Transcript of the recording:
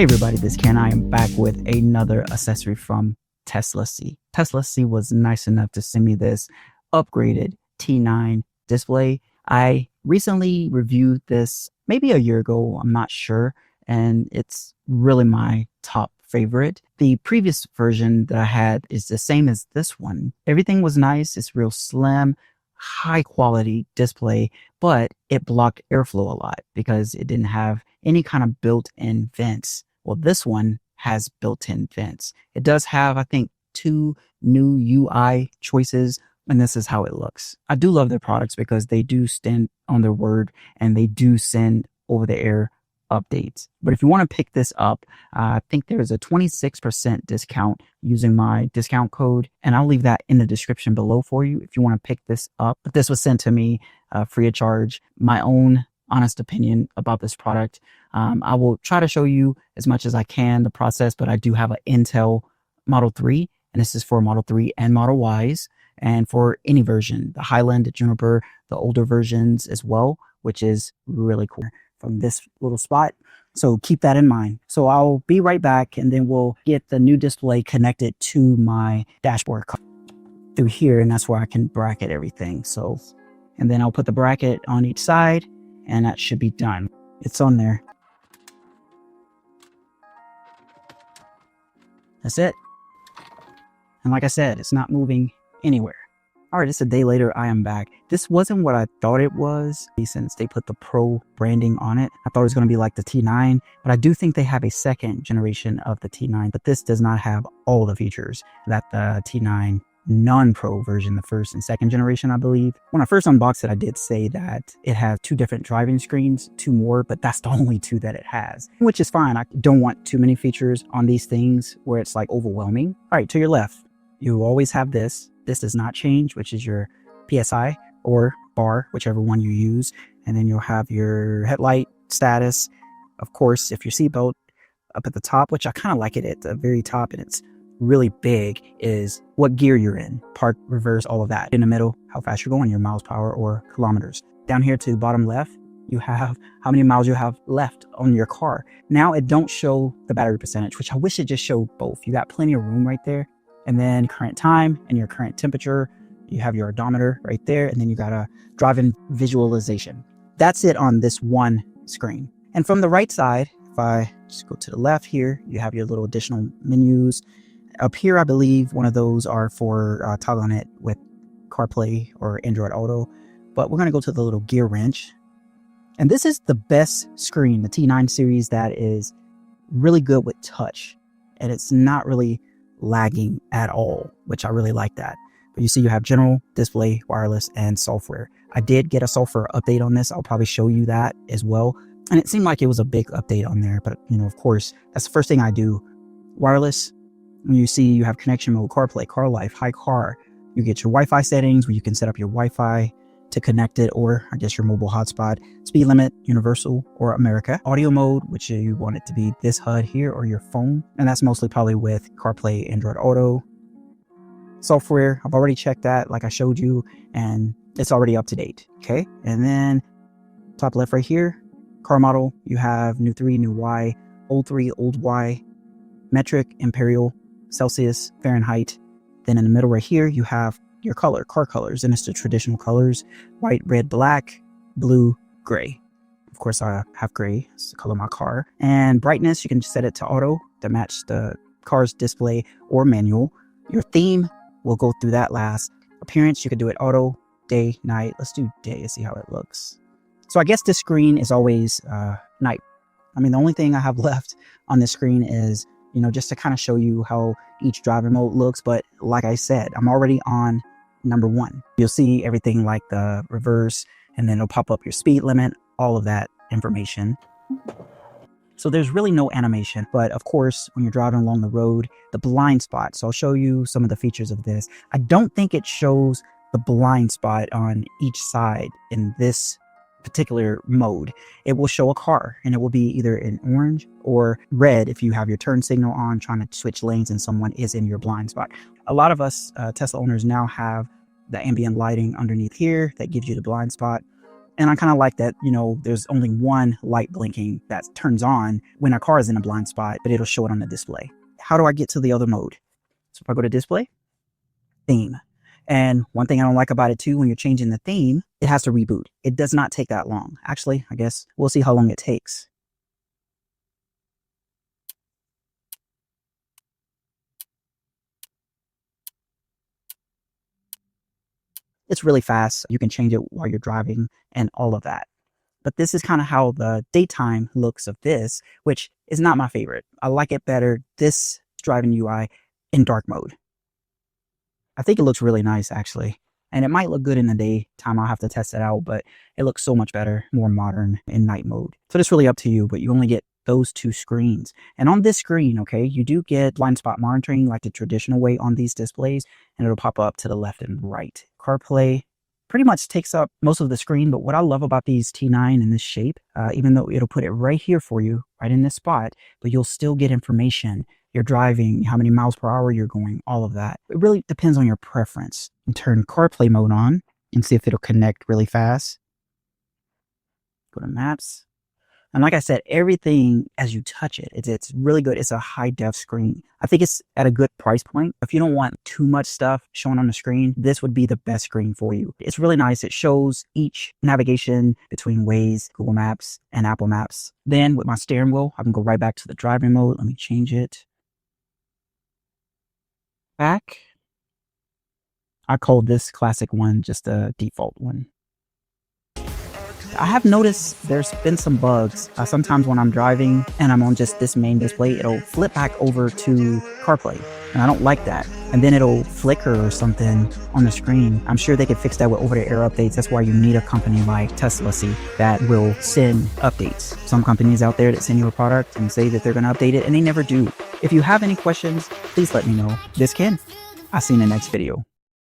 Hey everybody, this is Ken. I am back with another accessory from Teslasy. Teslasy was nice enough to send me this upgraded T9 display. I recently reviewed this maybe a year ago, I'm not sure, and it's really my top favorite. The previous version that I had is the same as this one. Everything was nice, it's real slim, high quality display, but it blocked airflow a lot because it didn't have any kind of built-in vents. Well, this one has built-in vents. It does have, I think, 2 new UI choices, and this is how it looks. I do love their products because they do stand on their word and they do send over-the-air updates. But if you want to pick this up, I think there's a 26% discount using my discount code, and I'll leave that in the description below for you if you want to pick this up. But this was sent to me free of charge. My own honest opinion about this product. I will try to show you as much as I can the process, but I do have an Intel Model 3, and this is for Model 3 and Model Ys, and for any version, the Highland, the Juniper, the older versions as well, which is really cool from this little spot. So keep that in mind. So I'll be right back, and then we'll get the new display connected to my dashboard through here, and that's where I can bracket everything. So, and then I'll put the bracket on each side, and that should be done. It's on there. That's it. And like I said, it's not moving anywhere. All right, it's a day later. I am back. This wasn't what I thought it was, since they put the Pro branding on it. I thought it was going to be like the T9, but I do think they have a second generation of the T9, but this does not have all the features that the T9 non-Pro version, the first and second generation, I believe. When I first unboxed it, I did say that it has 2 different driving screens, 2 more, but that's the only 2 that it has, which is fine. I don't want too many features on these things where it's like overwhelming. All right, to your left, you always have this. This does not change, which is your PSI or bar, whichever one you use. And then you'll have your headlight status. Of course, if your seatbelt up at the top, which I kind of like it at the very top, and it's really big, is what gear you're in, park, reverse, all of that. In the middle, how fast you're going, your miles per hour or kilometers. Down here to the bottom left, you have how many miles you have left on your car. Now it don't show the battery percentage, which I wish it just showed both. You got plenty of room right there. And then current time and your current temperature. You have your odometer right there, and then you got a driving visualization. That's it on this one screen. And from the right side, if I just go to the left here, you have your little additional menus. Up here, I believe one of those are for toggling it with CarPlay or Android Auto. But we're going to go to the little gear wrench. And this is the best screen, the T9 series, that is really good with touch. And it's not really lagging at all, which I really like that. But you see you have general, display, wireless, and software. I did get a software update on this. I'll probably show you that as well. And it seemed like it was a big update on there, but you know, of course, that's the first thing I do. Wireless, when you see you have connection mode, CarPlay, car life, high car. You get your Wi-Fi settings where you can set up your Wi-Fi to connect it, or I guess your mobile hotspot, speed limit, universal, or America. Audio mode, which you want it to be this HUD here or your phone. And that's mostly probably with CarPlay, Android Auto. Software, I've already checked that like I showed you, and it's already up to date. Okay. And then top left right here, car model, you have new 3, new Y, old 3, old Y, metric, imperial, Celsius, Fahrenheit. Then in the middle right here, you have your color, car colors, and it's the traditional colors: white, red, black, blue, gray. Of course, I have gray, it's the color of my car. And brightness, you can set it to auto to match the car's display or manual. Your theme, we'll go through that last. Appearance, you can do it auto, day, night. Let's do day and see how it looks. So I guess this screen is always night. I mean, the only thing I have left on this screen is, you know, just to kind of show you how each driving mode looks. But like I said, I'm already on number 1. You'll see everything like the reverse, and then it'll pop up your speed limit, all of that information. So there's really no animation, but of course, when you're driving along the road, the blind spot. So I'll show you some of the features of this. I don't think it shows the blind spot on each side in this particular mode. It will show a car, and it will be either in orange or red if you have your turn signal on, trying to switch lanes and someone is in your blind spot. A lot of us Tesla owners now have the ambient lighting underneath here that gives you the blind spot. And I kind of like that, you know, there's only one light blinking that turns on when our car is in a blind spot, but it'll show it on the display. How do I get to the other mode? So if I go to display, theme. And one thing I don't like about it too, when you're changing the theme, it has to reboot. It does not take that long. Actually, I guess we'll see how long it takes. It's really fast. You can change it while you're driving and all of that. But this is kind of how the daytime looks of this, which is not my favorite. I like it better, this driving UI in dark mode. I think it looks really nice actually. And it might look good in the daytime. I'll have to test it out, but it looks so much better, more modern in night mode. So it's really up to you, but you only get those two screens. And on this screen, okay, you do get blind spot monitoring like the traditional way on these displays, and it'll pop up to the left and right. CarPlay pretty much takes up most of the screen, but what I love about these T9 in this shape, even though it'll put it right here for you, right in this spot, but you'll still get information. You're driving, how many miles per hour you're going, all of that. It really depends on your preference. You turn CarPlay mode on and see if it'll connect really fast. Go to maps. And like I said, everything as you touch it, it's really good. It's a high def screen. I think it's at a good price point. If you don't want too much stuff shown on the screen, this would be the best screen for you. It's really nice. It shows each navigation between Waze, Google Maps, and Apple Maps. Then with my steering wheel, I can go right back to the driving mode. Let me change it. Back. I call this classic one just a default one. I have noticed there's been some bugs. Sometimes when I'm driving and I'm on just this main display, it'll flip back over to CarPlay. And I don't like that. And then it'll flicker or something on the screen. I'm sure they could fix that with over-the-air updates. That's why you need a company like Teslasy that will send updates. Some companies out there that send you a product and say that they're going to update it, and they never do. If you have any questions, please let me know. This Ken. I'll see you in the next video.